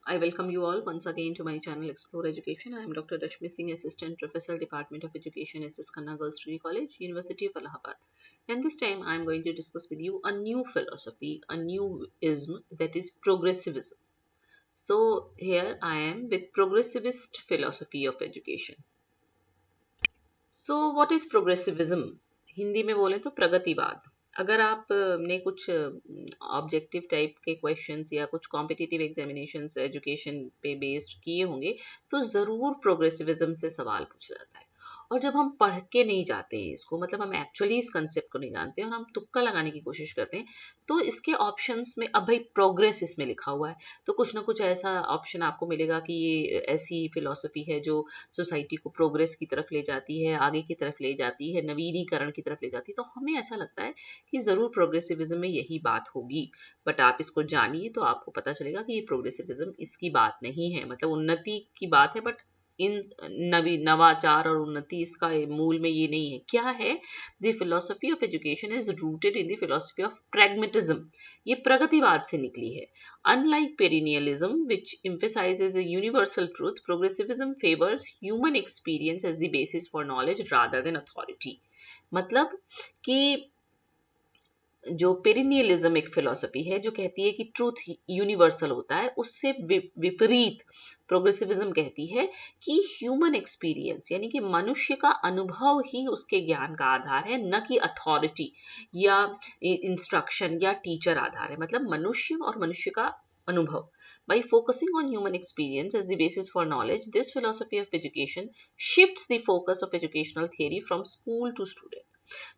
I welcome you all once again to my channel Explore Education. I am Dr. Rashmi Singh, Assistant Professor, Department of Education, SS Khanna Girls Degree College, University of Allahabad. And this time I am going to discuss with you a new philosophy, a new ism, that is progressivism. So here I am with progressivist philosophy of education. So what is progressivism? Hindi में बोले तो प्रगतिवाद. अगर आप ने कुछ objective type के questions या कुछ कॉम्पिटिटिव एग्जामिनेशंस एजुकेशन पे बेस्ड किए होंगे तो ज़रूर प्रोग्रेसिविज्म से सवाल पूछा जाता है. और जब हम पढ़ के नहीं जाते हैं इसको, मतलब हम एक्चुअली इस कंसेप्ट को नहीं जानते और हम तुक्का लगाने की कोशिश करते हैं, तो इसके ऑप्शंस में अब भाई प्रोग्रेस इसमें लिखा हुआ है तो कुछ ना कुछ ऐसा ऑप्शन आपको मिलेगा कि ये ऐसी फिलॉसफी है जो सोसाइटी को प्रोग्रेस की तरफ ले जाती है, आगे की तरफ ले जाती है, नवीनीकरण की तरफ ले जाती है. तो हमें ऐसा लगता है कि ज़रूर प्रोग्रेसिविज्म में यही बात होगी. बट आप इसको जानिए तो आपको पता चलेगा कि ये प्रोग्रेसिविज्म इसकी बात नहीं है. मतलब उन्नति की बात है, बट इन नवाचार और उन्नति इसका मूल में ये नहीं है. क्या है? The philosophy of education is rooted in the philosophy of pragmatism. ये प्रगतिवाद से निकली है. Unlike perennialism, which emphasizes a universal truth, progressivism favors human experience as the basis for knowledge rather than authority. मतलब कि जो पेरिनियलिज्म एक philosophy है जो कहती है कि ट्रूथ यूनिवर्सल होता है, उससे विपरीत प्रोग्रेसिविज्म कहती है कि ह्यूमन एक्सपीरियंस यानी कि मनुष्य का अनुभव ही उसके ज्ञान का आधार है, न कि अथॉरिटी या इंस्ट्रक्शन या टीचर आधार है. मतलब मनुष्य और मनुष्य का अनुभव. By focusing on human experience as the basis for knowledge, this philosophy of education shifts the focus of educational theory from school to student.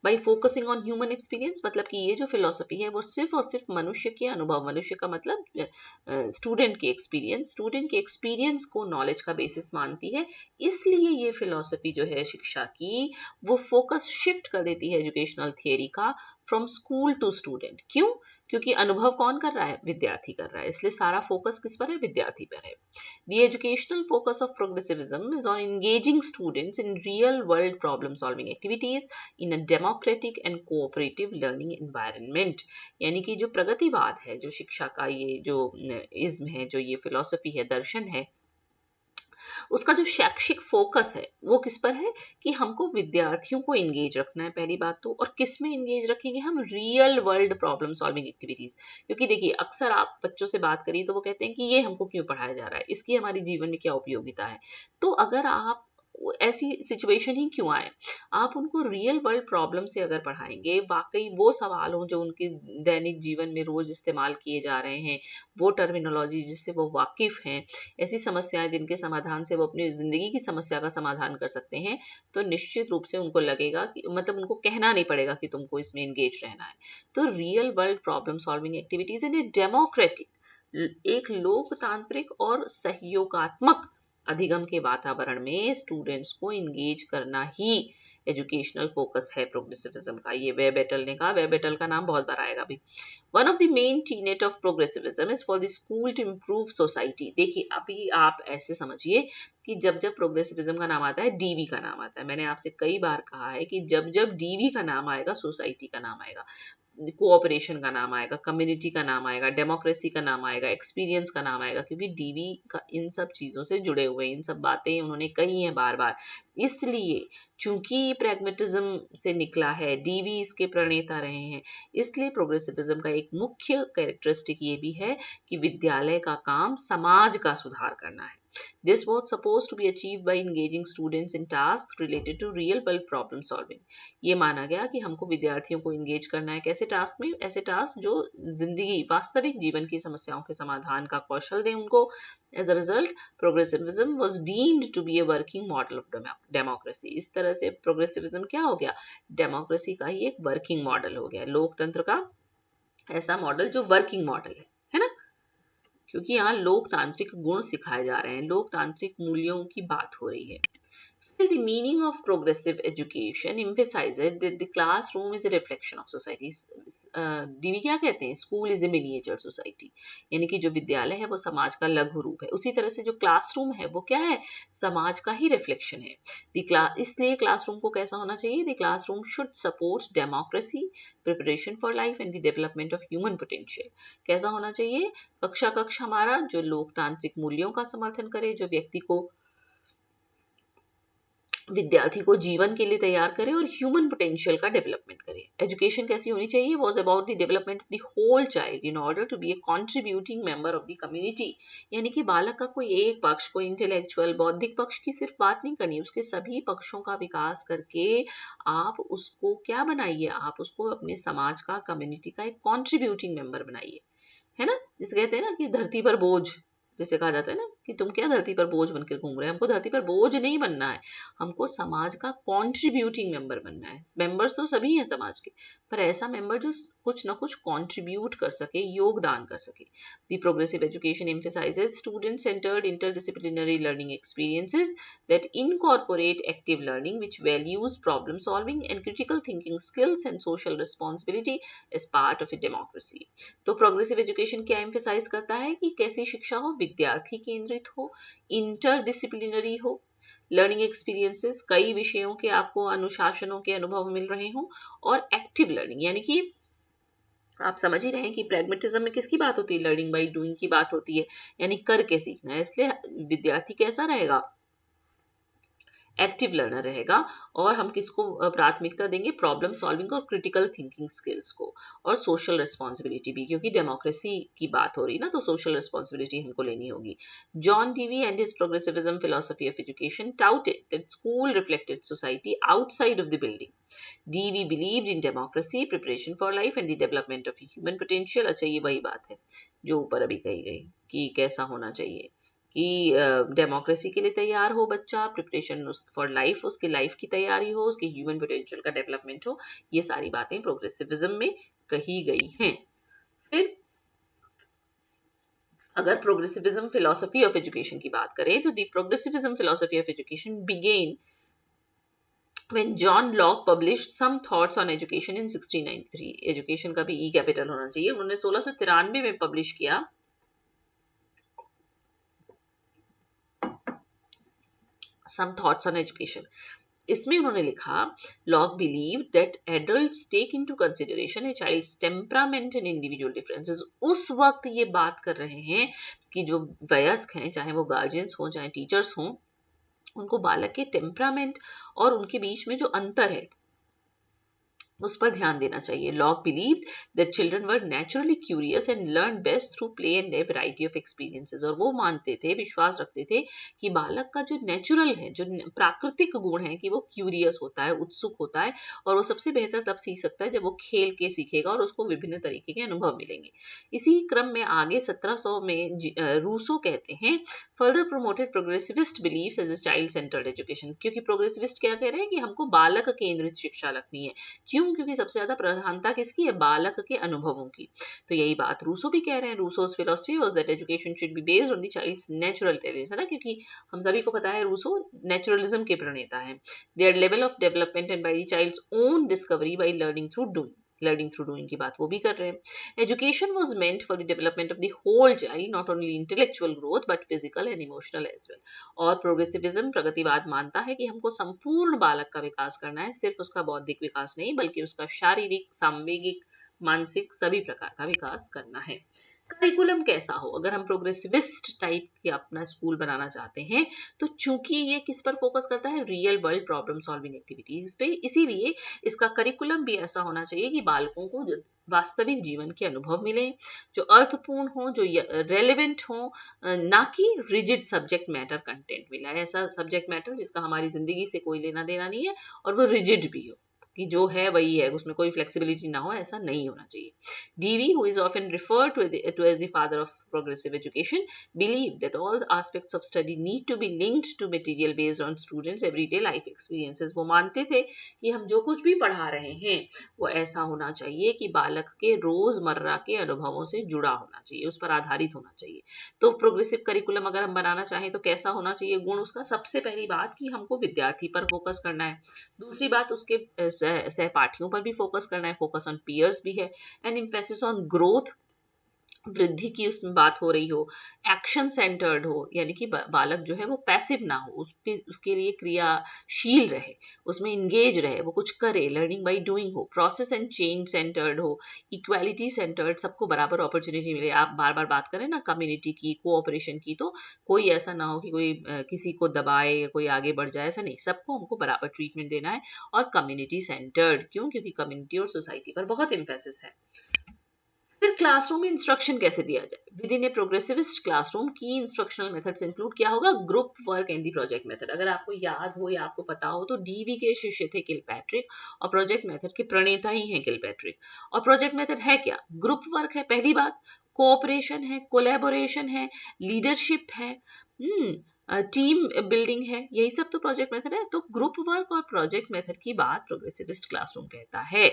By focusing on human experience, मतलब कि ये जो फिलोसफी है वो सिर्फ और सिर्फ मनुष्य के अनुभव, मनुष्य का मतलब स्टूडेंट के एक्सपीरियंस को नॉलेज का बेसिस मानती है. इसलिए ये फिलोसफी जो है शिक्षा की, वो फोकस शिफ्ट कर देती है एजुकेशनल थियरी का फ्रॉम स्कूल टू स्टूडेंट. क्यों? क्योंकि अनुभव कौन कर रहा है? विद्यार्थी कर रहा है. इसलिए सारा फोकस किस पर है? विद्यार्थी पर है. The educational focus of progressivism is on engaging students in real world problem solving activities in a democratic and cooperative learning environment. यानी कि जो प्रगतिवाद है, जो शिक्षा का ये जो इज्म है, जो ये फिलॉसफी है, दर्शन है, उसका जो शैक्षिक फोकस है वो किस पर है? कि हमको विद्यार्थियों को इंगेज रखना है पहली बात तो. और किस में इंगेज रखेंगे हम? Real world problem solving activities. क्योंकि देखिए अक्सर आप बच्चों से बात करिए तो वो कहते हैं कि ये हमको क्यों पढ़ाया जा रहा है, इसकी हमारी जीवन में क्या उपयोगिता है. तो अगर आप ऐसी सिचुएशन ही क्यों आए, आप उनको रियल वर्ल्ड प्रॉब्लम से अगर पढ़ाएंगे, वाकई वो सवाल हों जो उनके दैनिक जीवन में रोज इस्तेमाल किए जा रहे हैं, वो टर्मिनोलॉजी जिससे वो वाकिफ हैं, ऐसी समस्याएं जिनके समाधान से वो अपनी जिंदगी की समस्या का समाधान कर सकते हैं, तो निश्चित रूप से उनको लगेगा कि मतलब उनको कहना नहीं पड़ेगा कि तुमको इसमें एंगेज रहना है. तो real world problem solving activities in a democratic, एक लोकतांत्रिक और सहयोगात्मक अधिगम के वातावरण में स्टूडेंट्स को इंगेज करना ही एजुकेशनल फोकस है प्रोग्रेसिविज्म का. ये वेबेटल ने कहा, वेबेटल का नाम बहुत बार आएगा भी. One of the main tenet of progressivism is for the school to improve society. देखिए अभी आप ऐसे समझिए कि जब जब प्रोग्रेसिविज्म का नाम आता है, डीवी का नाम आता है. मैंने आपसे कई बार कहा है कि जब जब डीवी का नाम आएगा, सोसाइटी का नाम आएगा, कोऑपरेशन का नाम आएगा, कम्युनिटी का नाम आएगा, डेमोक्रेसी का नाम आएगा, एक्सपीरियंस का नाम आएगा, क्योंकि डीवी का इन सब चीज़ों से जुड़े हुए, इन सब बातें उन्होंने कही हैं बार बार. इसलिए चूंकि प्रैग्मेटिज्म से निकला है, डीवी इसके प्रणेता रहे हैं, इसलिए प्रोग्रेसिविज्म का एक मुख्य कैरेक्टरिस्टिक ये भी है कि विद्यालय का काम समाज का सुधार करना है. This was supposed to be achieved by engaging students in tasks related to real world problem solving. ये माना गया कि हमको विद्यार्थियों को इंगेज करना है. कैसे टास्क में? ऐसे टास्क जो जिंदगी, वास्तविक जीवन की समस्याओं के समाधान का कौशल दें उनको. As a result, progressivism was deemed to be a working model of democracy. इस तरह से प्रोग्रेसिविज्म क्या हो गया? डेमोक्रेसी का ही एक वर्किंग मॉडल हो गया, लोकतंत्र का ऐसा मॉडल जो वर्किंग मॉडल है ना. क्योंकि यहाँ लोकतांत्रिक गुण सिखाए जा रहे हैं, लोकतांत्रिक मूल्यों की बात हो रही है. The meaning of progressive education emphasizes that the classroom is a reflection of society. Dewey क्या कहते हैं? School is a miniature society, यानी कि जो विद्यालय है वो समाज का लघु रूप है। उसी तरह से जो क्लासरूम है वो क्या है? समाज का ही रिफ्लेक्शन है। इसलिए क्लासरूम को कैसा होना चाहिए? The classroom should support democracy, preparation for life and the development of human potential. कैसा होना चाहिए? कक्ष हमारा जो लोकतांत्रिक मूल्यों का समर्थन करे, जो विद्यार्थी को जीवन के लिए तैयार करे और ह्यूमन पोटेंशियल का डेवलपमेंट करे। एजुकेशन कैसी होनी चाहिए? Was about the development of the whole child in order to be a contributing member of the community. यानी कि बालक का कोई एक पक्ष, कोई इंटेलेक्चुअल बौद्धिक पक्ष की सिर्फ बात नहीं करनी, उसके सभी पक्षों का विकास करके आप उसको क्या बनाइए? आप उसको अपने समाज का, कम्युनिटी का एक कॉन्ट्रीब्यूटिंग मेंबर बनाइए, है ना? जिसे कहते हैं ना कि धरती पर बोझ, जैसे कहा जाता है ना कि तुम क्या धरती पर बोझ बनकर घूम रहे हैं। हमको धरती पर बोझ नहीं बनना है, हमको समाज का कॉन्ट्रीब्यूटिंग मेंबर बनना है। मेंबर्स तो सभी हैं समाज के, पर ऐसा मेंबर जो कुछ ना कुछ कॉन्ट्रीब्यूट कर सके, योगदान कर सके। The progressive education emphasizes student centered interdisciplinary learning experiences that incorporate active learning which values problem solving and critical thinking skills and social responsibility as part of a democracy। तो प्रोग्रेसिव एजुकेशन क्या emphasise करता है? कि कैसी शिक्षा हो? विद्यार्थी केंद्रित हो, इंटरडिसिप्लिनरी हो, लर्निंग एक्सपीरियंसेस, कई विषयों के आपको अनुशासनों के अनुभव मिल रहे हों, और एक्टिव लर्निंग, यानी कि आप समझ ही रहे हैं कि प्रैग्मेटिज्म में किसकी बात होती है? लर्निंग बाय डूइंग की बात होती है, यानी करके सीखना है। इसलिए विद्यार्थी कैसा रहेगा? एक्टिव लर्नर रहेगा। और हम किसको प्राथमिकता देंगे? प्रॉब्लम सॉल्विंग और क्रिटिकल थिंकिंग स्किल्स को, और सोशल रिस्पॉन्सिबिलिटी भी, क्योंकि डेमोक्रेसी की बात हो रही ना, तो सोशल रिस्पॉन्सिबिलिटी हमको लेनी होगी। John Dewey and his progressivism philosophy of education touted that school reflected society outside of the building. DV believed in democracy, preparation for life and the development of human potential। अच्छा, ये वही बात है जो ऊपर अभी कही गई कि कैसा होना चाहिए, कि डेमोक्रेसी के लिए तैयार हो बच्चा, प्रिपरेशन फॉर लाइफ, उसकी लाइफ की तैयारी हो, उसके ह्यूमन पोटेंशियल का डेवलपमेंट हो। ये सारी बातें प्रोग्रेसिविज्म में कही गई हैं। फिर अगर प्रोग्रेसिविज्म फिलोसफी ऑफ एजुकेशन की बात करें तो the progressivism philosophy of education began when John Locke published some thoughts on education in 1693। Education का भी ई कैपिटल होना चाहिए। उन्होंने 1693 में पब्लिश किया some thoughts on education। इसमें उन्होंने लिखा, Locke believe that adults take into consideration a child's temperament and individual differences. उस वक्त ये बात कर रहे हैं कि जो वयस्क हैं, चाहे वो गार्जियंस हों चाहे टीचर्स हों, उनको बालक के टेम्परामेंट और उनके बीच में जो अंतर है उस पर ध्यान देना चाहिए। Lock believe that children were naturally curious and learn best through play and A variety of experiences. और वो मानते थे, विश्वास रखते थे कि बालक का जो नेचुरल है, जो प्राकृतिक गुण है, कि वो क्यूरियस होता है, उत्सुक होता है, और वो सबसे बेहतर तब सीख सकता है जब वो खेल के सीखेगा और उसको विभिन्न तरीके के अनुभव मिलेंगे। इसी क्रम में आगे 1700 में रूसो कहते हैं, further promoted progressivist believes as a child centred education. क्योंकि प्रोग्रेसिविस्ट क्या कह रहे हैं कि हमको बालक केंद्रित शिक्षा रखनी है। क्यों? क्योंकि सबसे ज्यादा प्रधानता किसकी है? बालक के अनुभवों की। तो यही बात रूसो भी कह रहे हैं। Rousseau's philosophy was that education should be based on the child's natural talents, है ना, क्योंकि हम सभी को पता है रूसो नेचुरलिज्म के प्रणेता हैं। Their level of development and by the child's own discovery by learning through doing. Learning through doing की बात वो भी कर रहे हैं। Education was meant for the development of the whole child, not only intellectual growth but physical and emotional as well. और progressivism प्रगतिवाद मानता है कि हमको संपूर्ण बालक का विकास करना है, सिर्फ उसका बौद्धिक विकास नहीं बल्कि उसका शारीरिक, सांवेगिक, मानसिक सभी प्रकार का विकास करना है। करिकुलम कैसा हो? अगर हम प्रोग्रेसिविस्ट टाइप की अपना स्कूल बनाना चाहते हैं तो चूंकि ये किस पर फोकस करता है? Real world problem solving activities पे, इसीलिए इसका करिकुलम भी ऐसा होना चाहिए कि बालकों को वास्तविक जीवन के अनुभव मिले, जो अर्थपूर्ण हो, जो रेलेवेंट हो, ना कि रिजिड सब्जेक्ट मैटर कंटेंट मिला है। ऐसा सब्जेक्ट मैटर जिसका हमारी जिंदगी से कोई लेना देना नहीं है और वो रिजिड भी हो। कि जो है वही है, उसमें कोई फ्लेक्सिबिलिटी ना हो, ऐसा नहीं होना चाहिए. DV, who is often referred to as the father of progressive education, believed that all aspects of study need to be linked to material based on students' everyday life experiences. वो मानते थे कि हम जो कुछ भी पढ़ा रहे हैं वो ऐसा होना चाहिए कि बालक के रोजमर्रा के अनुभवों से जुड़ा होना चाहिए, उस पर आधारित होना चाहिए. तो प्रोग्रेसिव करिकुलम अगर हम बनाना चाहें तो कैसा होना चाहिए गुण उसका? सबसे पहली बात कि हमको विद्यार्थी पर फोकस करना है. दूसरी बात, उसके सहपाठियों पर भी फोकस करना है, फोकस ऑन पीयर्स भी है, एंड एम्फेसिस ऑन ग्रोथ, वृद्धि की उसमें बात हो रही हो, एक्शन सेंटर्ड हो, यानी कि बालक जो है वो पैसिव ना हो, उसके लिए क्रियाशील रहे, उसमें इंगेज रहे, वो कुछ करे, लर्निंग बाय डूइंग हो, प्रोसेस एंड चेंज सेंटर्ड हो, इक्वालिटी सेंटर्ड, सबको बराबर अपॉर्चुनिटी मिले. आप बार बार बात करें ना कम्युनिटी की, कोऑपरेशन की, तो कोई ऐसा ना हो कि कोई किसी को दबाए या कोई आगे बढ़ जाए, ऐसा नहीं, सबको हमको बराबर ट्रीटमेंट देना है. और कम्युनिटी सेंटर्ड, क्यों? क्योंकि कम्युनिटी और सोसाइटी पर बहुत इम्फेसिस है. फिर क्लासरूम में इंस्ट्रक्शन कैसे दिया जाए? विद इन ए प्रोग्रेसिविस्ट क्लासरूम की इंस्ट्रक्शनल मेथड्स इंक्लूड क्या होगा? Group work and the project method. अगर आपको याद हो या आपको पता हो तो डीवी के शिष्य थे किलपैट्रिक, और प्रोजेक्ट मेथड के प्रणेता ही हैं किलपैट्रिक. और प्रोजेक्ट मेथड है क्या? ग्रुप वर्क है पहली बात, कोऑपरेशन है, कोलैबोरेशन है, लीडरशिप है, टीम बिल्डिंग है, यही सब तो प्रोजेक्ट मेथड है. तो ग्रुप वर्क और प्रोजेक्ट मेथड की बात प्रोग्रेसिविस्ट क्लासरूम कहता है.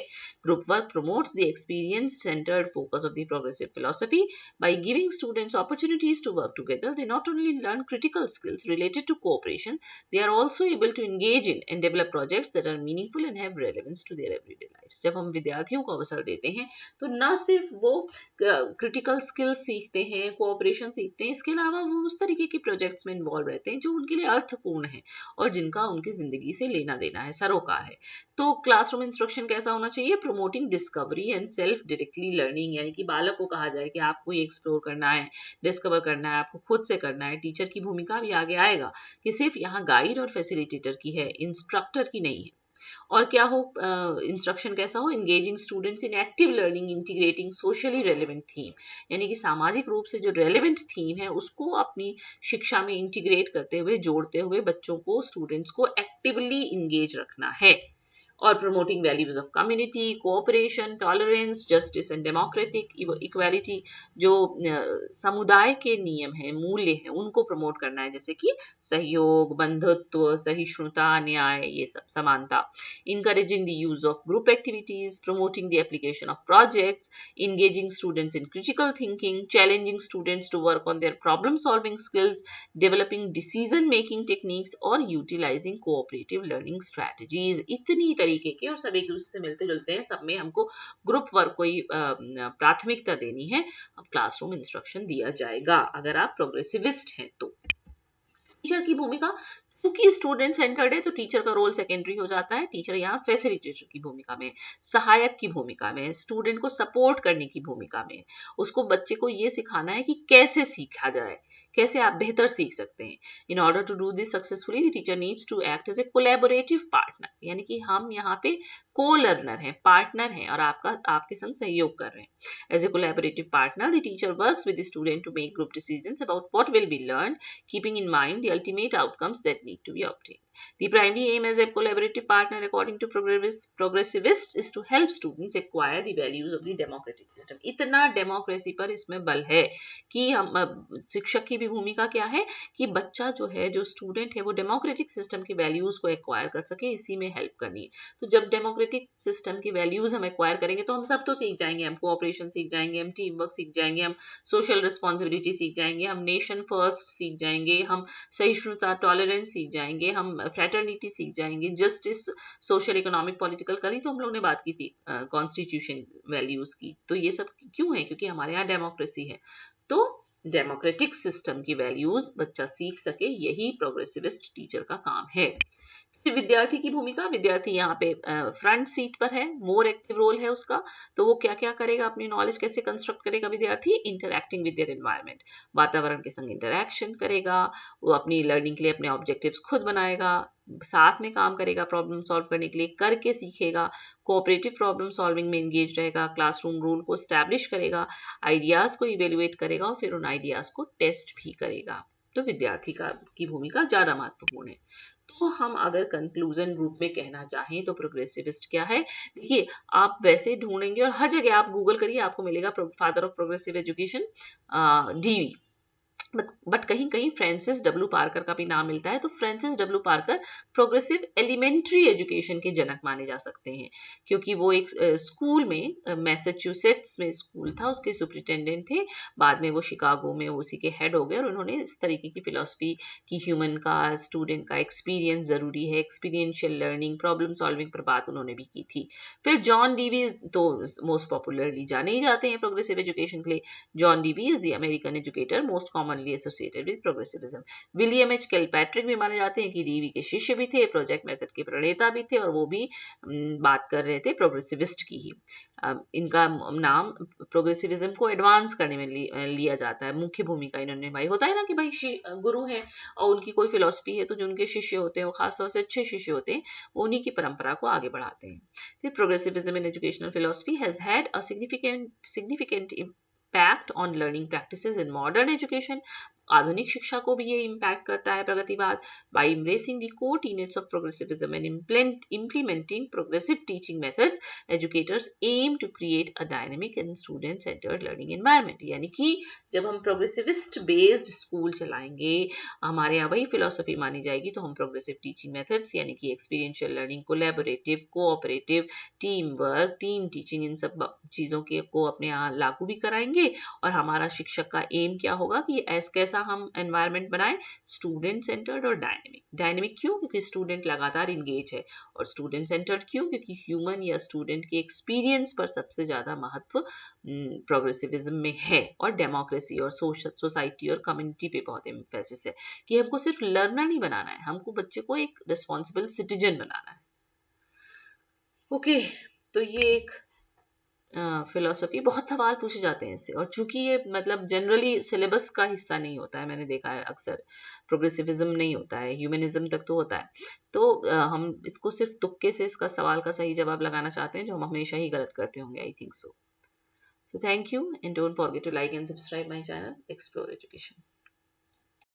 Group work promotes the experience-centered focus of the progressive philosophy. By giving students opportunities to work together, they not only learn critical skills related to cooperation, they are also able to engage in and develop projects that are meaningful and have relevance to their everyday lives. जब हम विद्यार्थियों को अवसर देते हैं तो न सिर्फ वो क्रिटिकल स्किल्स सीखते हैं, कोऑपरेशन सीखते हैं, इसके अलावा वो उस तरीके के प्रोजेक्ट्स में इन्वॉल्व रहते हैं जो उनके लिए अर्थपूर्ण है और जिनका उनकी जिंदगी से लेना देना है, सरोकार है. तो क्लासरूम इंस्ट्रक्शन कैसा होना चाहिए? Promoting discovery and self directly learning, यानी कि बालक को कहा जाए कि आपको ये एक्सप्लोर करना है, डिस्कवर करना है, आपको खुद से करना है. टीचर की भूमिका भी आगे आएगा कि सिर्फ यहाँ गाइड और फैसिलिटेटर की है, इंस्ट्रक्टर की नहीं है. और क्या हो, इंस्ट्रक्शन कैसा हो? Engaging students in active learning, integrating socially relevant theme, यानी कि सामाजिक रूप से जो रेलेवेंट थीम है उसको अपनी शिक्षा में इंटीग्रेट करते हुए, जोड़ते हुए बच्चों को, स्टूडेंट्स को एक्टिवली इंगेज रखना है. और promoting values of community, cooperation, tolerance, justice and democratic equality, जो समुदाय के नियम हैं, मूल्य हैं, उनको प्रमोट करना है, जैसे कि सहयोग, बंधुत्व, सहिष्णुता, न्याय, ये सब, समानता. Encouraging the use of group activities, promoting the application of projects, engaging students in critical thinking, challenging students to work on their problem solving skills, developing decision making techniques और utilizing cooperative learning strategies. इतनी तरीके के, और सब एक दूसरे से मिलते जुलते हैं, सब में हमको ग्रुप वर्क को ही प्राथमिकता देनी है. अब क्लासरूम इंस्ट्रक्शन दिया जाएगा अगर आप प्रोग्रेसिविस्ट हैं तो. टीचर की भूमिका, क्योंकि स्टूडेंट सेंटर्ड है तो टीचर का रोल सेकेंडरी हो जाता है. टीचर यहाँ फैसिलिटेटर की भूमिका में, सहायक की भूमिका में, स्टूडेंट को सपोर्ट करने की भूमिका में, उसको, बच्चे को ये सिखाना है कि कैसे सीखा जाए, कैसे आप बेहतर सीख सकते हैं. In order to do this successfully the teacher needs to act as a collaborative partner, यानी कि हम यहाँ पे को लर्नर हैं, पार्टनर हैं, और आपके संग सहयोग कर रहे हैं. As a collaborative partner the teacher works with the student to make group decisions about what will be learned, keeping in mind the ultimate outcomes that need to be obtained. The primary aim as a collaborative partner, according to progressivists, is to help students acquire the values of the democratic system. इतना democracy पर इसमें बल है कि हम, शिक्षक की भी भूमिका क्या है कि बच्चा जो है, जो स्टूडेंट है, वो डेमोक्रेटिक सिस्टम के वैल्यूज को एक्वायर कर सके, इसी में हेल्प करनी है. तो जब डेमोक्रेटिक सिस्टम की वैल्यूज हम एक्वायर करेंगे तो हम सब तो सीख जाएंगे, हम कोऑपरेशन सीख जाएंगे, हम टीम वर्क सीख जाएंगे, हम सोशल रिस्पॉन्सिबिलिटी सीख जाएंगे, हम नेशन फर्स्ट सीख जाएंगे, हम सहिष्णुता, टॉलरेंस सीख जाएंगे, हम फ्रेटर्निटी सीख जाएंगे, जस्टिस, सोशल, इकोनॉमिक, पॉलिटिकल, कल ही तो हम लोग ने बात की थी कॉन्स्टिट्यूशन वैल्यूज की. तो ये सब क्यों है? क्योंकि हमारे यहाँ डेमोक्रेसी है. तो डेमोक्रेटिक सिस्टम की वैल्यूज बच्चा सीख सके, यही प्रोग्रेसिविस्ट टीचर का काम है. फिर विद्यार्थी की भूमिका, विद्यार्थी यहाँ पे फ्रंट सीट पर है, मोर एक्टिव रोल है उसका. तो वो क्या क्या करेगा, अपनी नॉलेज कैसे कंस्ट्रक्ट करेगा विद्यार्थी? इंटरैक्टिंग विद देयर एनवायरनमेंट, वातावरण के संग इंटरैक्शन करेगा, वो अपनी लर्निंग के लिए अपने ऑब्जेक्टिव्स खुद बनाएगा, साथ में काम करेगा प्रॉब्लम सॉल्व करने के लिए, करके सीखेगा, कोऑपरेटिव प्रॉब्लम सॉल्विंग में एंगेज रहेगा, क्लासरूम रूल को स्टैब्लिश करेगा, आइडियाज को इवेल्युएट करेगा और फिर उन आइडियाज को टेस्ट भी करेगा. तो विद्यार्थी की भूमिका ज्यादा महत्वपूर्ण है. तो हम अगर कंक्लूजन रूप में कहना चाहें तो प्रोग्रेसिविस्ट क्या है, देखिए आप वैसे ढूंढेंगे और हर जगह आप गूगल करिए आपको मिलेगा father of progressive education Dewey, but कहीं कहीं फ्रांसिस डब्ल्यू पार्कर का भी नाम मिलता है। तो Francis W Parker progressive elementary education के जनक माने जा सकते हैं, क्योंकि वो एक स्कूल में मैसेच्यूसेट्स में स्कूल था, उसके सुपरिटेंडेंट थे। बाद में वो शिकागो में उसी के हेड हो गए और उन्होंने इस तरीके की फिलोसफी की ह्यूमन का, स्टूडेंट का एक्सपीरियंस जरूरी है, एक्सपीरियंशियल लर्निंग, प्रॉब्लम सॉल्विंग पर बात उन्होंने भी की थी। फिर जॉन डीवी तो मोस्ट पॉपुलरली जाने ही जाते हैं प्रोग्रेसिव एजुकेशन के लिए। John Dewey is the American educator most commonly associated with progressivism. William H Kilpatrick भी माने जाते हैं कि डीवी के शिष्य भी थे, प्रोजेक्ट मेथड के प्रणेता भी थे, और वो भी बात कर रहे थे प्रोग्रेसिविस्ट की ही। इनका नाम प्रोग्रेसिविज्म को एडवांस करने में लिया जाता है, मुख्य भूमिका इन्होंने निभाई। होता है ना कि भाई गुरु हैं और उनकी कोई फिलोसफी है तो जो उनके शिष्य होते हैं वो खासतौर से अच्छे शिष्य होते हैं, उन्हीं की परंपरा को आगे बढ़ाते हैं। फिर progressivism in educational philosophy has had a significant impact on learning practices in modern education। आधुनिक शिक्षा को भी ये इम्पैक्ट करता है प्रगतिवाद। By embracing the core tenets of progressivism and implementing progressive teaching methods, educators aim to create a dynamic and student centered learning environment। यानी कि जब हम प्रोग्रेसिविस्ट बेस्ड स्कूल चलाएंगे, हमारे यहाँ वही फिलोसफी मानी जाएगी, तो हम प्रोग्रेसिव टीचिंग मेथड्स यानी कि experiential learning, collaborative, cooperative, team work, team teaching, इन सब चीज़ों के को अपने यहाँ लागू भी कराएंगे। और हमारा शिक्षक का एम क्या होगा कि कैसा हम एनवायरनमेंट बनाएं, स्टूडेंट सेंटर्ड और डायनेमिक। डायनेमिक क्यों? क्योंकि स्टूडेंट लगातार इंगेज है। और स्टूडेंट सेंटर्ड क्यों? क्योंकि ह्यूमन या स्टूडेंट के एक्सपीरियंस पर सबसे ज़्यादा महत्व प्रोग्रेसिविज्म में है। और डेमोक्रेसी और सोसाइटी और कम्युनिटी पे बहुत एम्फेसिस है कि हमको सिर्फ लर्नर नहीं बनाना है, हमको बच्चे को एक रिस्पॉन्सिबल सिटीजन बनाना है। ओके, तो ये एक फिलोसफी, बहुत सवाल पूछे जाते हैं इससे, और चूंकि ये मतलब जनरली सिलेबस का हिस्सा नहीं होता है, मैंने देखा है अक्सर प्रोग्रेसिविज्म नहीं होता है, ह्यूमनिज्म तक तो होता है, तो हम इसको सिर्फ तुक्के से इसका सवाल का सही जवाब लगाना चाहते हैं, जो हम हमेशा ही गलत करते होंगे, I think so. So thank you and don't forget to like and subscribe my channel Explore Education.